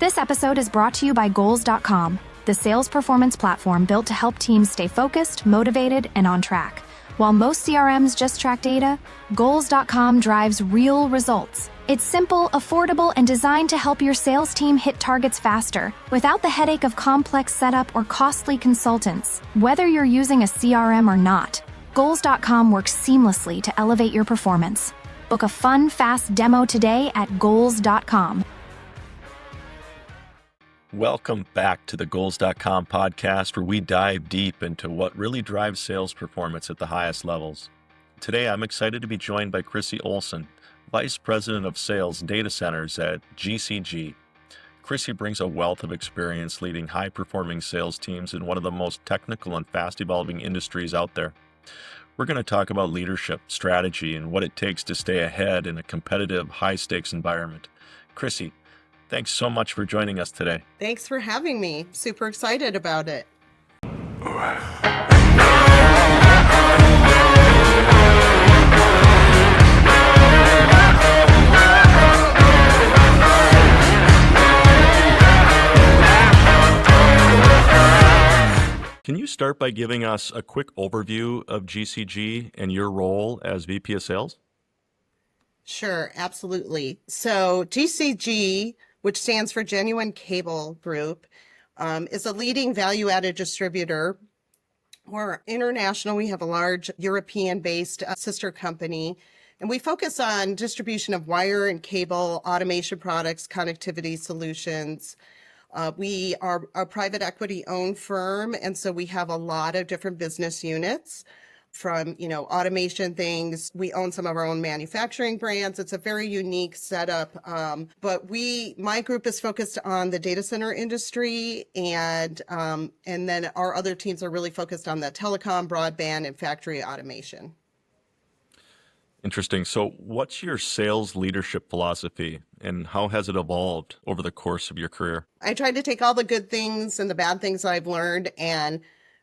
This episode is brought to you by Goals.com, the sales performance platform built to help teams stay focused, motivated, and on track. While most CRMs just track data, Goals.com drives real results. It's simple, affordable, and designed to help your sales team hit targets faster, without the headache of complex setup or costly consultants. Whether you're using a CRM or not, Goals.com works seamlessly to elevate your performance. Book a fun, fast demo today at Goals.com. Welcome back to the Goals.com podcast, where we dive deep into what really drives sales performance at the highest levels. Today, I'm excited to be joined by Chrissy Olsen, Vice President of Sales Data Centers at GCG. Chrissy brings a wealth of experience leading high-performing sales teams in one of the most technical and fast-evolving industries out there. We're going to talk about leadership, strategy, and what it takes to stay ahead in a competitive, high-stakes environment. Chrissy, thanks so much for joining us today. Thanks for having me. Super excited about it. Can you start by giving us a quick overview of GCG and your role as VP of Sales? Sure, absolutely. So GCG, which stands for Genuine Cable Group, is a leading value-added distributor. We're international. We have a large European-based sister company, and we focus on distribution of wire and cable, automation products, connectivity solutions. We are a private equity-owned firm, and so we have a lot of different business units. From, automation things. We own some of our own manufacturing brands. It's a very unique setup. But my group is focused on the data center industry, and then our other teams are really focused on the telecom, broadband, and factory automation. Interesting. So what's your sales leadership philosophy, and how has it evolved over the course of your career? I try to take all the good things and the bad things I've learned and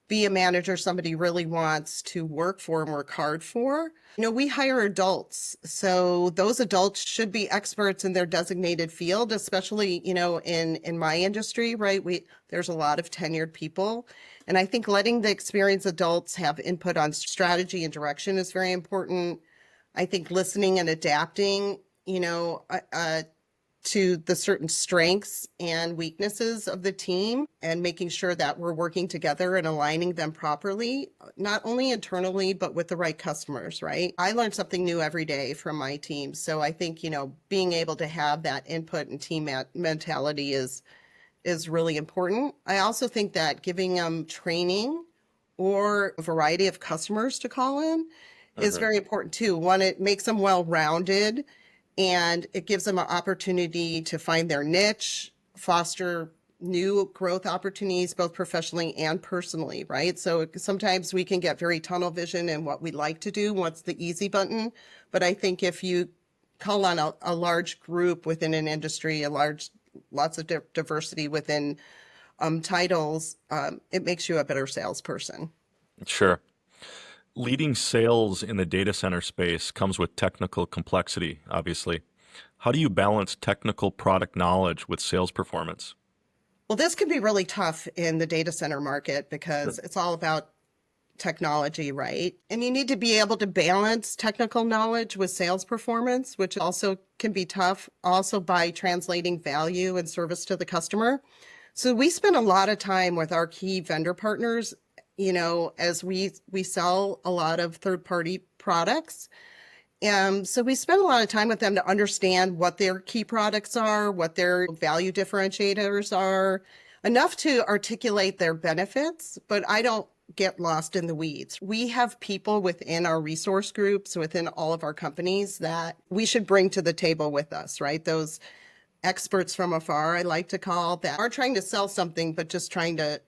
be a manager somebody really wants to work for and work hard for. We hire adults. So those adults should be experts in their designated field, especially, in my industry, right? There's a lot of tenured people. And I think letting the experienced adults have input on strategy and direction is very important. I think listening and adapting, to the certain strengths and weaknesses of the team and making sure that we're working together and aligning them properly, not only internally, but with the right customers, right? I learn something new every day from my team. So I think, being able to have that input and team mentality is really important. I also think that giving them training or a variety of customers to call in is very important too. One, it makes them well-rounded, and it gives them an opportunity to find their niche, foster new growth opportunities, both professionally and personally, right? So sometimes we can get very tunnel vision in what we like to do, what's the easy button. But I think if you call on a large group within an industry, lots of diversity within titles, it makes you a better salesperson. Sure. Leading sales in the data center space comes with technical complexity, obviously. How do you balance technical product knowledge with sales performance? Well, this can be really tough in the data center market because it's all about technology, right? And you need to be able to balance technical knowledge with sales performance, which also can be tough, also by translating value and service to the customer. So we spend a lot of time with our key vendor partners, as we sell a lot of third-party products. So we spend a lot of time with them to understand what their key products are, what their value differentiators are, enough to articulate their benefits, but I don't get lost in the weeds. We have people within our resource groups, within all of our companies that we should bring to the table with us, right? Those experts from afar, I like to call, that are trying to sell something, but just trying to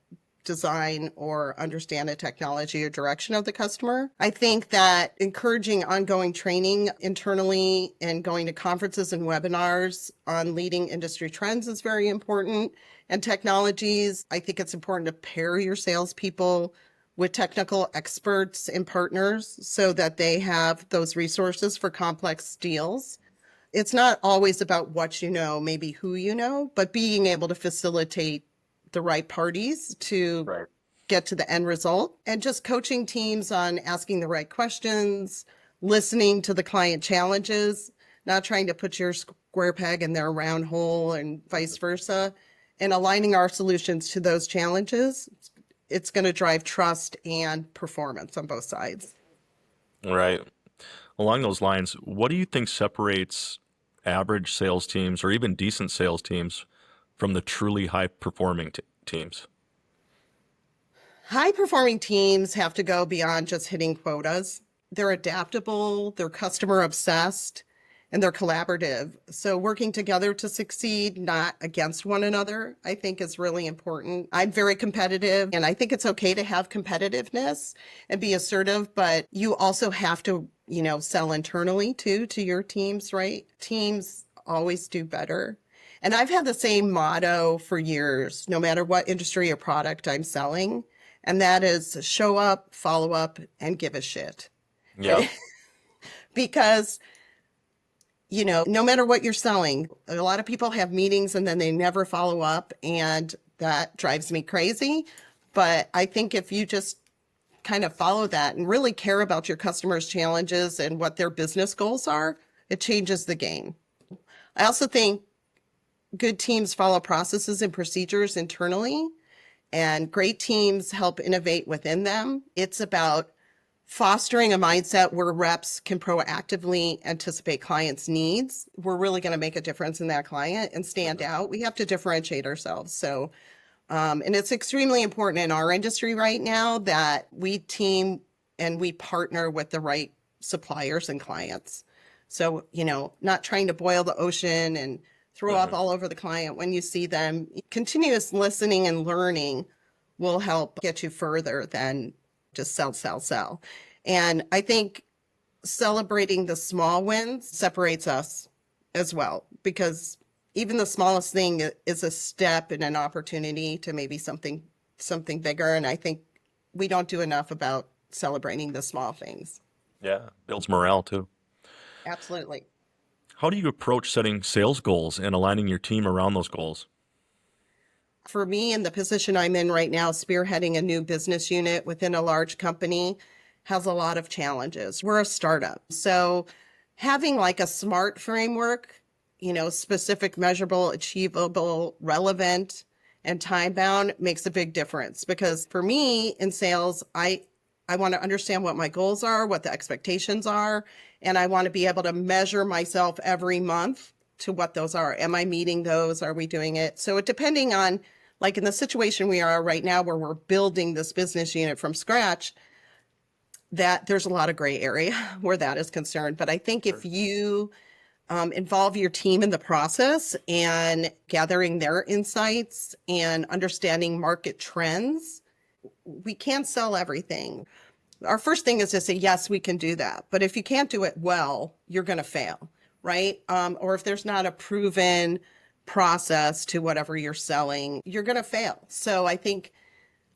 design or understand a technology or direction of the customer. I think that encouraging ongoing training internally and going to conferences and webinars on leading industry trends is very important. And technologies, I think it's important to pair your salespeople with technical experts and partners so that they have those resources for complex deals. It's not always about what you know, maybe who you know, but being able to facilitate the right parties to Right. get to the end result, and just coaching teams on asking the right questions, listening to the client challenges, not trying to put your square peg in their round hole and vice versa, and aligning our solutions to those challenges. It's going to drive trust and performance on both sides. Right. Along those lines, what do you think separates average sales teams or even decent sales teams from the truly high performing teams? High performing teams have to go beyond just hitting quotas. They're adaptable, they're customer obsessed, and they're collaborative. So working together to succeed, not against one another, I think is really important. I'm very competitive, and I think it's okay to have competitiveness and be assertive, but you also have to, sell internally too, to your teams, right? Teams always do better. And I've had the same motto for years, no matter what industry or product I'm selling. And that is show up, follow up, and give a shit. Yeah. Because, no matter what you're selling, a lot of people have meetings and then they never follow up. And that drives me crazy. But I think if you just kind of follow that and really care about your customers' challenges and what their business goals are, it changes the game. I also think good teams follow processes and procedures internally, and great teams help innovate within them. It's about fostering a mindset where reps can proactively anticipate clients' needs. We're really going to make a difference in that client and stand out. We have to differentiate ourselves. So, and it's extremely important in our industry right now that we team and we partner with the right suppliers and clients. So, not trying to boil the ocean and throw up all over the client when you see them. Continuous listening and learning will help get you further than just sell, sell, sell. And I think celebrating the small wins separates us as well, because even the smallest thing is a step and an opportunity to maybe something bigger. And I think we don't do enough about celebrating the small things. Yeah. Builds morale too. Absolutely. How do you approach setting sales goals and aligning your team around those goals? For me, in the position I'm in right now, spearheading a new business unit within a large company has a lot of challenges. We're a startup. So having like a SMART framework, specific, measurable, achievable, relevant, and time bound makes a big difference. Because for me in sales, I want to understand what my goals are, what the expectations are, and I want to be able to measure myself every month to what those are. Am I meeting those? Are we doing it? So depending on, like in the situation we are right now where we're building this business unit from scratch, that there's a lot of gray area where that is concerned. But I think if you involve your team in the process and gathering their insights and understanding market trends, we can't sell everything. Our first thing is to say, yes, we can do that. But if you can't do it well, you're going to fail, right? Or if there's not a proven process to whatever you're selling, you're going to fail. So I think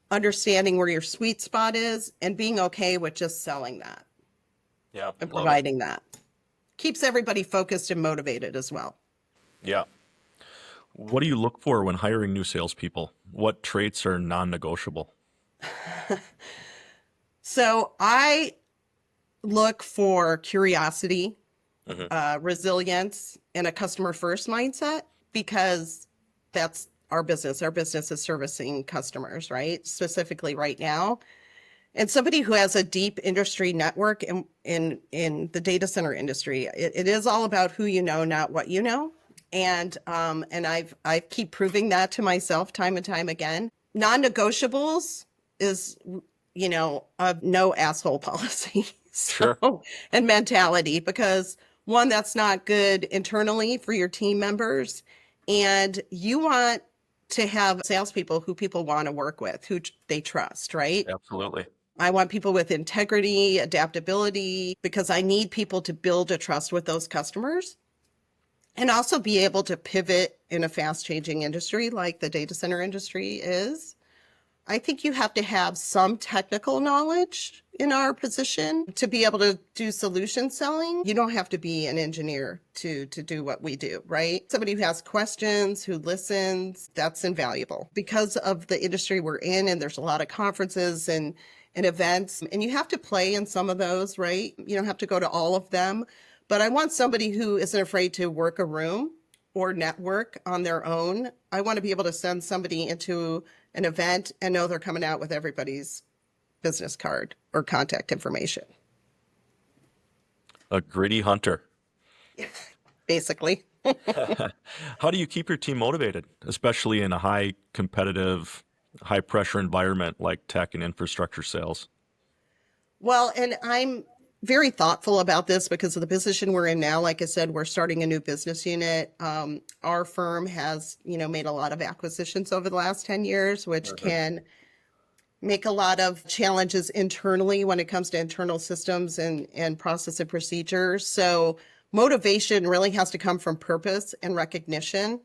understanding where your sweet spot is and being okay with just selling that and providing that keeps everybody focused and motivated as well. Yeah. What do you look for when hiring new salespeople? What traits are non-negotiable? So I look for curiosity, resilience, and a customer first mindset, because that's our business. Our business is servicing customers, right? Specifically right now. And somebody who has a deep industry network in the data center industry. It is all about who you know, not what you know. And I keep proving that to myself time and time again. Non-negotiables is, a no asshole policy. Sure. And mentality, because one, that's not good internally for your team members. And you want to have salespeople who people want to work with, who they trust, right? Absolutely. I want people with integrity, adaptability, because I need people to build a trust with those customers and also be able to pivot in a fast changing industry like the data center industry is. I think you have to have some technical knowledge in our position to be able to do solution selling. You don't have to be an engineer to do what we do, right? Somebody who has questions, who listens, that's invaluable. Because of the industry we're in, and there's a lot of conferences and events, and you have to play in some of those, right? You don't have to go to all of them. But I want somebody who isn't afraid to work a room or network on their own. I want to be able to send somebody into an event and know they're coming out with everybody's business card or contact information. A gritty hunter. Basically. How do you keep your team motivated, especially in a high competitive, high pressure environment like tech and infrastructure sales? Well, and I'm very thoughtful about this because of the position we're in now. Like I said, we're starting a new business unit. Our firm has, made a lot of acquisitions over the last 10 years, which can make a lot of challenges internally when it comes to internal systems and process and procedures. So motivation really has to come from purpose and recognition.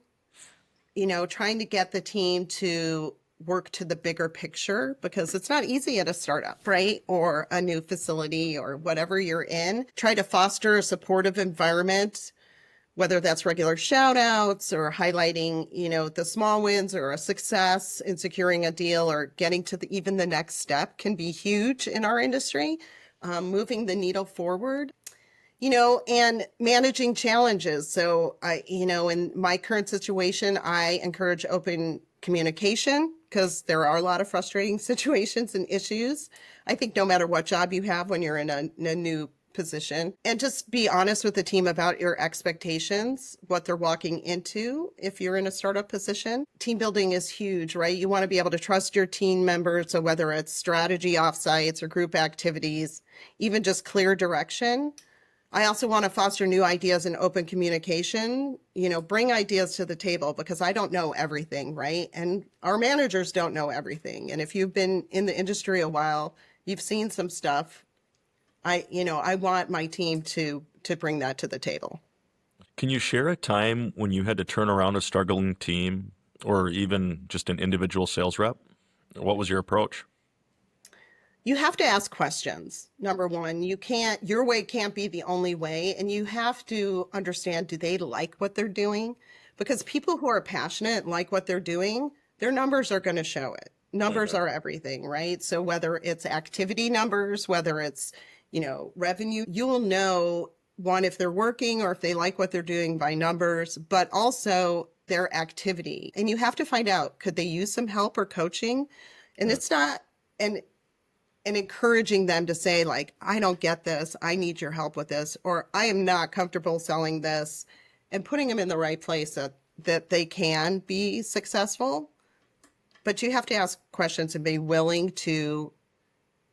Trying to get the team to work to the bigger picture, because it's not easy at a startup, right? Or a new facility or whatever you're in. Try to foster a supportive environment, whether that's regular shout outs or highlighting, the small wins or a success in securing a deal or getting to even the next step can be huge in our industry. Moving the needle forward. And managing challenges. So in my current situation, I encourage open communication because there are a lot of frustrating situations and issues. I think no matter what job you have when you're in a new position, and just be honest with the team about your expectations, what they're walking into if you're in a startup position. Team building is huge, right? You want to be able to trust your team members. So whether it's strategy offsites or group activities, even just clear direction. I also want to foster new ideas and open communication, bring ideas to the table because I don't know everything, right? And our managers don't know everything. And if you've been in the industry a while, you've seen some stuff. I want my team to bring that to the table. Can you share a time when you had to turn around a struggling team or even just an individual sales rep? What was your approach? You have to ask questions. Number one, your way can't be the only way. And you have to understand, do they like what they're doing? Because people who are passionate and like what they're doing, their numbers are going to show it. Numbers are everything, right? So whether it's activity numbers, whether it's, revenue, you will know, one, if they're working or if they like what they're doing by numbers, but also their activity. And you have to find out, could they use some help or coaching? And it's not, and encouraging them to say, like, I don't get this, I need your help with this, or I am not comfortable selling this, and putting them in the right place that they can be successful. But you have to ask questions and be willing to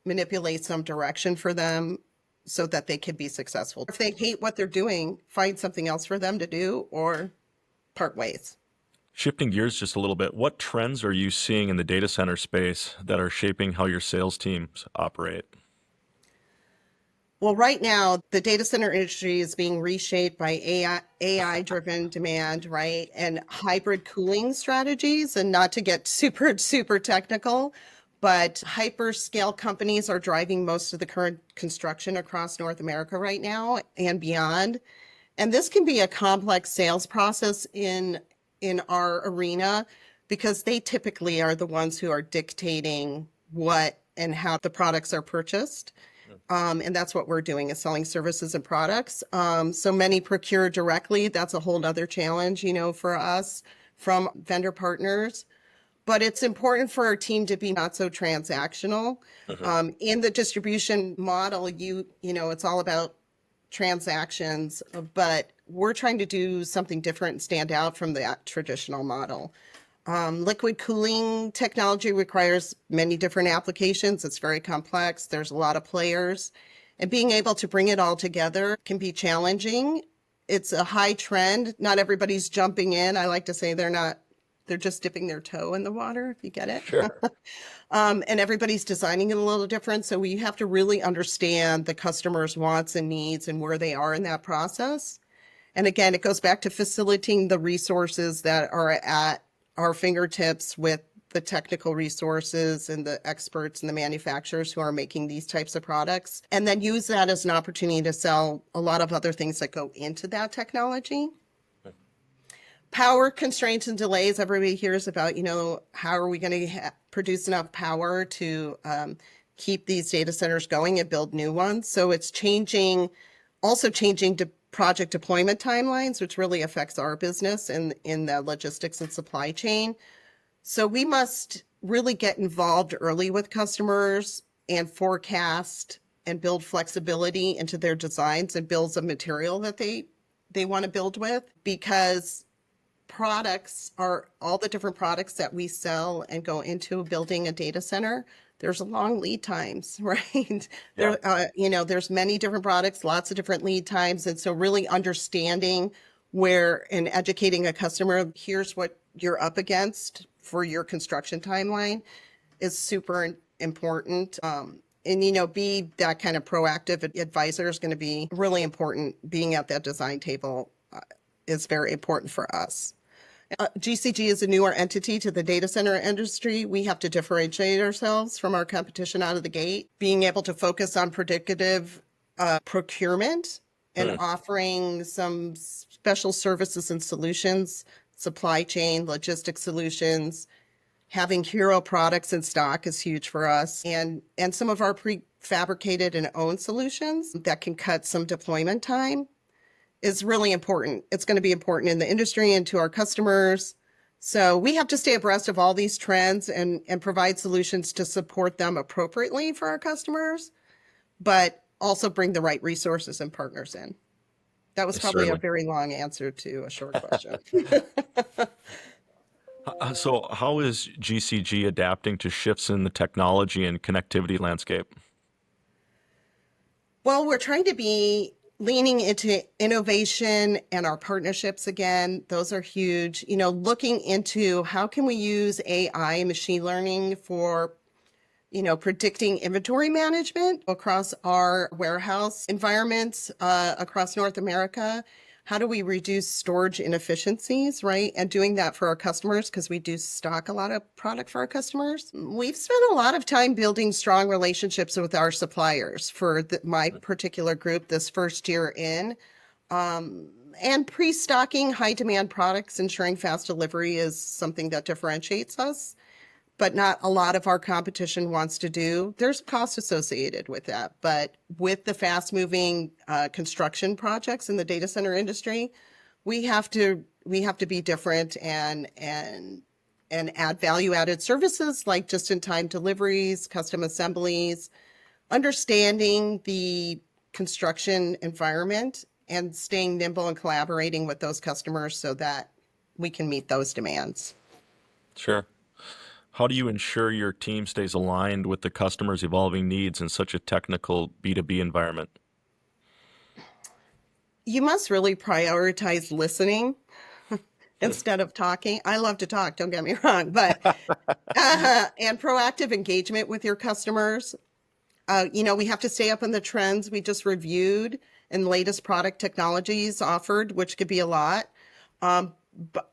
manipulate some direction for them so that they can be successful. If they hate what they're doing, find something else for them to do or part ways. Shifting gears just a little bit, what trends are you seeing in the data center space that are shaping how your sales teams operate? Well, right now, the data center industry is being reshaped by AI-driven demand, right? And hybrid cooling strategies. And not to get super, super technical, but hyperscale companies are driving most of the current construction across North America right now and beyond. And this can be a complex sales process in our arena because they typically are the ones who are dictating what and how the products are purchased. And that's what we're doing, is selling services and products. So many procure directly. That's a whole nother challenge, for us from vendor partners. But it's important for our team to be not so transactional. In the distribution model, it's all about transactions, but we're trying to do something different and stand out from that traditional model. Liquid cooling technology requires many different applications. It's very complex. There's a lot of players, and being able to bring it all together can be challenging. It's a high trend. Not everybody's jumping in. I like to say they're just dipping their toe in the water, if you get it. Sure. And everybody's designing it a little different. So we have to really understand the customer's wants and needs and where they are in that process. And again, it goes back to facilitating the resources that are at our fingertips with the technical resources and the experts and the manufacturers who are making these types of products, and then use that as an opportunity to sell a lot of other things that go into that technology. Power constraints and delays, everybody hears about, how are we going to produce enough power to keep these data centers going and build new ones. So it's also changing project deployment timelines, which really affects our business and in the logistics and supply chain. So we must really get involved early with customers and forecast and build flexibility into their designs and bills of material that they want to build with, because products are all the different products that we sell and go into building a data center. There's long lead times, right? Yeah. There's many different products, lots of different lead times. And so really understanding where and educating a customer, here's what you're up against for your construction timeline is super important. Be that kind of proactive advisor is going to be really important. Being at that design table is very important for us. GCG is a newer entity to the data center industry. We have to differentiate ourselves from our competition out of the gate, being able to focus on predictive procurement and offering some special services and solutions, supply chain, logistics solutions. Having hero products in stock is huge for us, and some of our prefabricated and owned solutions that can cut some deployment time is really important. It's going to be important in the industry and to our customers. So we have to stay abreast of all these trends and provide solutions to support them appropriately for our customers, but also bring the right resources and partners in. That was probably a very long answer to a short question. So how is GCG adapting to shifts in the technology and connectivity landscape? Well, we're trying to be leaning into innovation and our partnerships again. Those are huge. Looking into how can we use AI and machine learning for, predicting inventory management across our warehouse environments across North America. How do we reduce storage inefficiencies, right? And doing that for our customers, because we do stock a lot of product for our customers. We've spent a lot of time building strong relationships with our suppliers for my particular group this first year in. And pre-stocking high demand products, ensuring fast delivery is something that differentiates us, but not a lot of our competition wants to do. There's cost associated with that, but with the fast moving construction projects in the data center industry, we have to be different and add value added services like just in time deliveries, custom assemblies, understanding the construction environment and staying nimble and collaborating with those customers so that we can meet those demands. Sure. How do you ensure your team stays aligned with the customer's evolving needs in such a technical B2B environment? You must really prioritize listening instead of talking. I love to talk, don't get me wrong, but and proactive engagement with your customers. We have to stay up on the trends we just reviewed and latest product technologies offered, which could be a lot.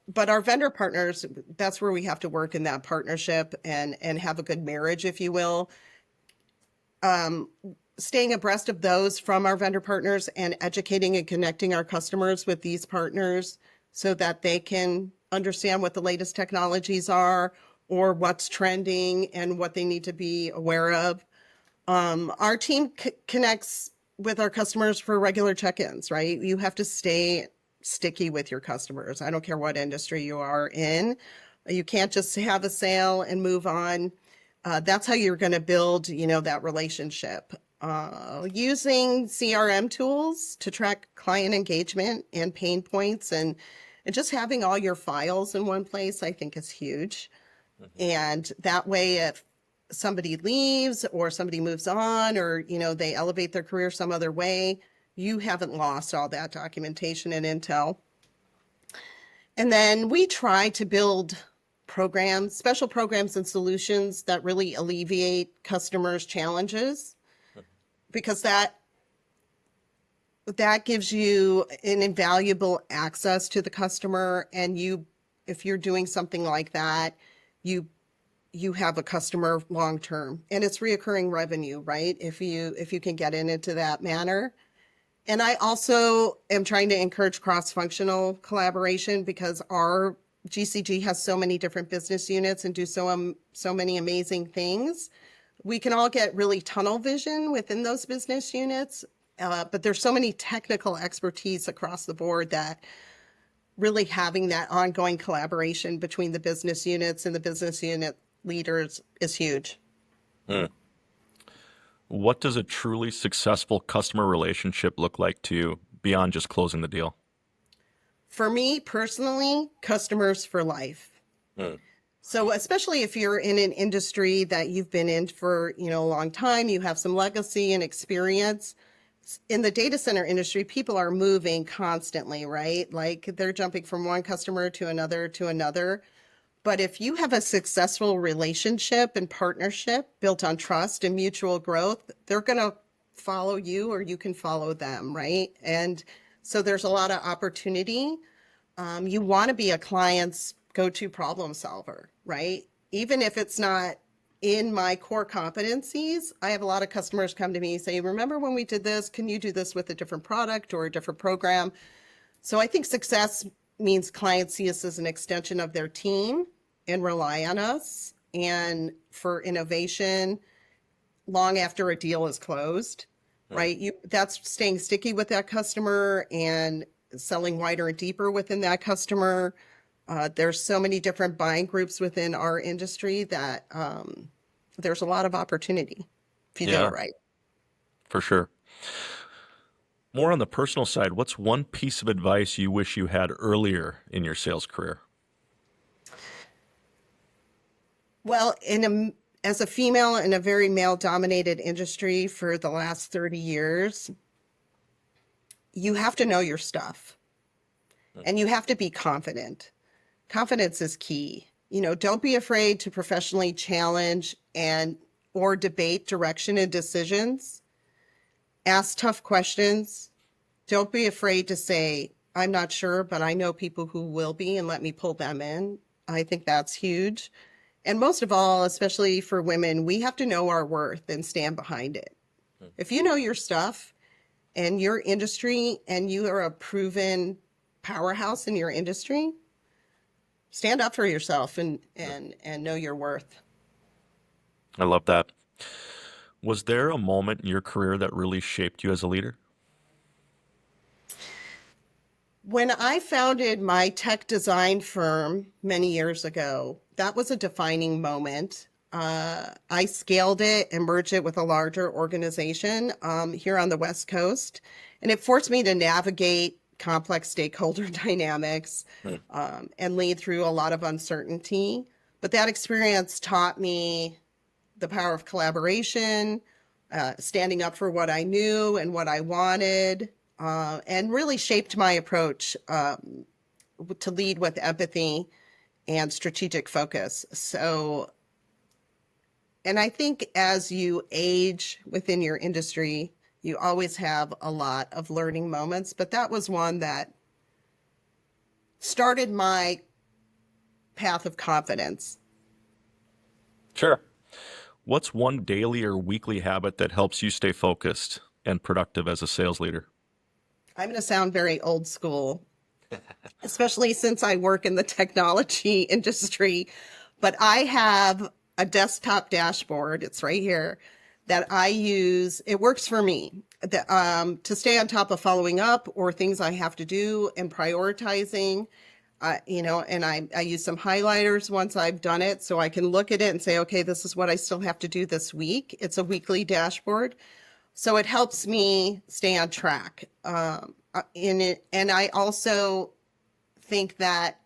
But our vendor partners, that's where we have to work in that partnership and have a good marriage, if you will. Staying abreast of those from our vendor partners and educating and connecting our customers with these partners so that they can understand what the latest technologies are or what's trending and what they need to be aware of. Our team connects with our customers for regular check-ins, right? You have to stay sticky with your customers. I don't care what industry you are in. You can't just have a sale and move on. That's how you're going to build, that relationship. Using CRM tools to track client engagement and pain points and just having all your files in one place, I think is huge. And that way, if somebody leaves or somebody moves on or, they elevate their career some other way, you haven't lost all that documentation and intel. And then we try to build programs, special programs and solutions that really alleviate customers' challenges, because that gives you an invaluable access to the customer. And if you're doing something like that, you you have a customer long term, and it's reoccurring revenue, right? If you can get into that manner. And I also am trying to encourage cross-functional collaboration because our GCG has so many different business units and do so many amazing things. We can all get really tunnel vision within those business units, but there's so many technical expertise across the board that really having that ongoing collaboration between the business units and the business unit leaders is huge. Hmm. What does a truly successful customer relationship look like to you beyond just closing the deal? For me personally, customers for life. Hmm. So especially if you're in an industry that you've been in for, a long time, you have some legacy and experience. In the data center industry, people are moving constantly, right? Like they're jumping from one customer to another to another. But if you have a successful relationship and partnership built on trust and mutual growth, they're going to follow you or you can follow them, right? And so there's a lot of opportunity. You want to be a client's go-to problem solver, right? Even if it's not in my core competencies, I have a lot of customers come to me and say, remember when we did this? Can you do this with a different product or a different program? So I think success means clients see us as an extension of their team and rely on us and for innovation long after a deal is closed, right? That's staying sticky with that customer and selling wider and deeper within that customer. There's so many different buying groups within our industry that there's a lot of opportunity if you do it right. For sure. More on the personal side, what's one piece of advice you wish you had earlier in your sales career? Well, as a female in a very male-dominated industry for the last 30 years, you have to know your stuff and you have to be confident. Confidence is key. Don't be afraid to professionally challenge or debate direction and decisions. Ask tough questions. Don't be afraid to say, I'm not sure, but I know people who will be, and let me pull them in. I think that's huge. And most of all, especially for women, we have to know our worth and stand behind it. If you know your stuff and your industry and you are a proven powerhouse in your industry, stand up for yourself and know your worth. I love that. Was there a moment in your career that really shaped you as a leader? When I founded my tech design firm many years ago, that was a defining moment. I scaled it and merged it with a larger organization here on the West Coast, and it forced me to navigate complex stakeholder dynamics and lead through a lot of uncertainty. But that experience taught me the power of collaboration, standing up for what I knew and what I wanted, and really shaped my approach to lead with empathy and strategic focus. And I think as you age within your industry, you always have a lot of learning moments, but that was one that started my path of confidence. Sure. What's one daily or weekly habit that helps you stay focused and productive as a sales leader? I'm going to sound very old school, especially since I work in the technology industry, but I have a desktop dashboard. It's right here that I use. It works for me to stay on top of following up or things I have to do and prioritizing. And I use some highlighters once I've done it so I can look at it and say, okay, this is what I still have to do this week. It's a weekly dashboard. So it helps me stay on track in it. And I also think that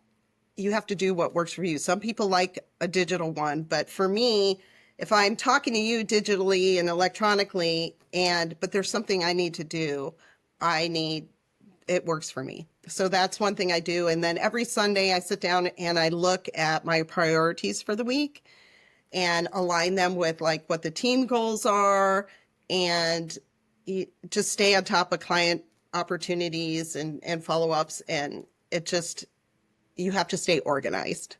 you have to do what works for you. Some people like a digital one, but for me, if I'm talking to you digitally and electronically, but there's something I need to do, it works for me. So that's one thing I do. And then every Sunday I sit down and I look at my priorities for the week and align them with like what the team goals are and just stay on top of client opportunities and follow-ups. And you have to stay organized.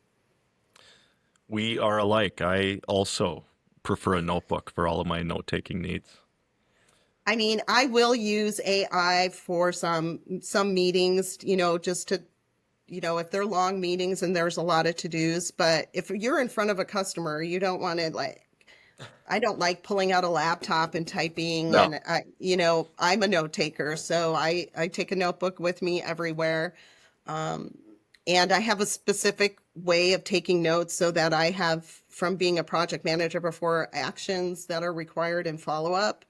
We are alike. I also prefer a notebook for all of my note-taking needs. I mean, I will use AI for some meetings, just to, if they're long meetings and there's a lot of to-dos, but if you're in front of a customer, you don't want to I don't like pulling out a laptop and typing, No. and I'm a note taker, so I take a notebook with me everywhere. And I have a specific way of taking notes so that I have, from being a project manager before, actions that are required in follow-up,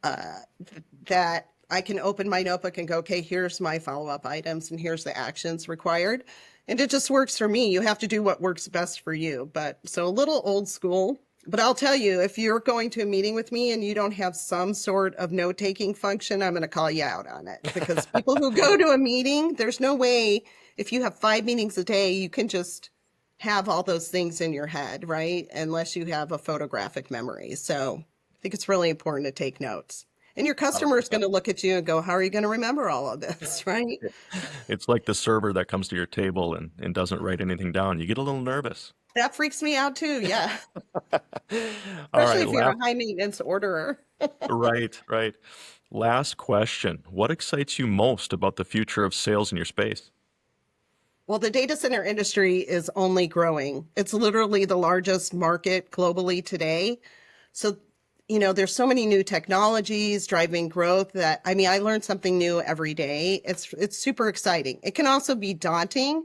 that I can open my notebook and go, okay, here's my follow-up items and here's the actions required. And it just works for me. You have to do what works best for you. But so a little old school, but I'll tell you, if you're going to a meeting with me and you don't have some sort of note-taking function, I'm going to call you out on it, because people who go to a meeting, there's no way, if you have 5 meetings a day, you can just have all those things in your head, right? Unless you have a photographic memory. So I think it's really important to take notes. And your customer is going to look at you and go, how are you going to remember all of this, right? It's like the server that comes to your table and doesn't write anything down. You get a little nervous. That freaks me out too, yeah. All Especially right, if you're a high maintenance orderer. right. Last question. What excites you most about the future of sales in your space? Well, the data center industry is only growing. It's literally the largest market globally today. So, there's so many new technologies driving growth that, I learn something new every day. It's super exciting. It can also be daunting,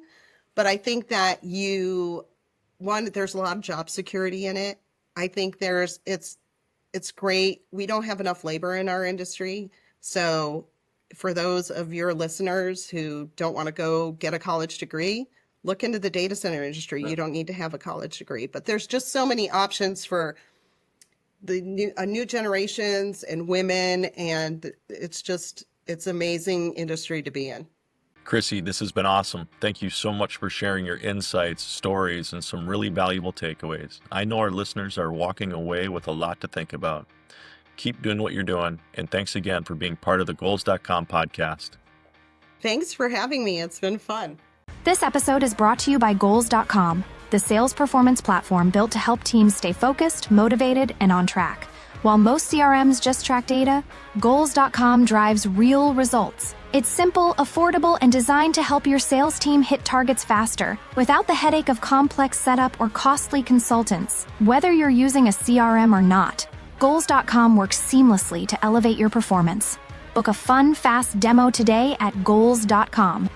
but I think that there's a lot of job security in it. I think it's great. We don't have enough labor in our industry. So for those of your listeners who don't want to go get a college degree, look into the data center industry. You don't need to have a college degree, but there's just so many options for the new generations and women. And it's amazing industry to be in. Chrissy, this has been awesome. Thank you so much for sharing your insights, stories, and some really valuable takeaways. I know our listeners are walking away with a lot to think about. Keep doing what you're doing, and thanks again for being part of the Goals.com podcast. Thanks for having me. It's been fun. This episode is brought to you by Goals.com, the sales performance platform built to help teams stay focused, motivated, and on track. While most CRMs just track data, Goals.com drives real results. It's simple, affordable, and designed to help your sales team hit targets faster, without the headache of complex setup or costly consultants. Whether you're using a CRM or not, Goals.com works seamlessly to elevate your performance. Book a fun, fast demo today at Goals.com.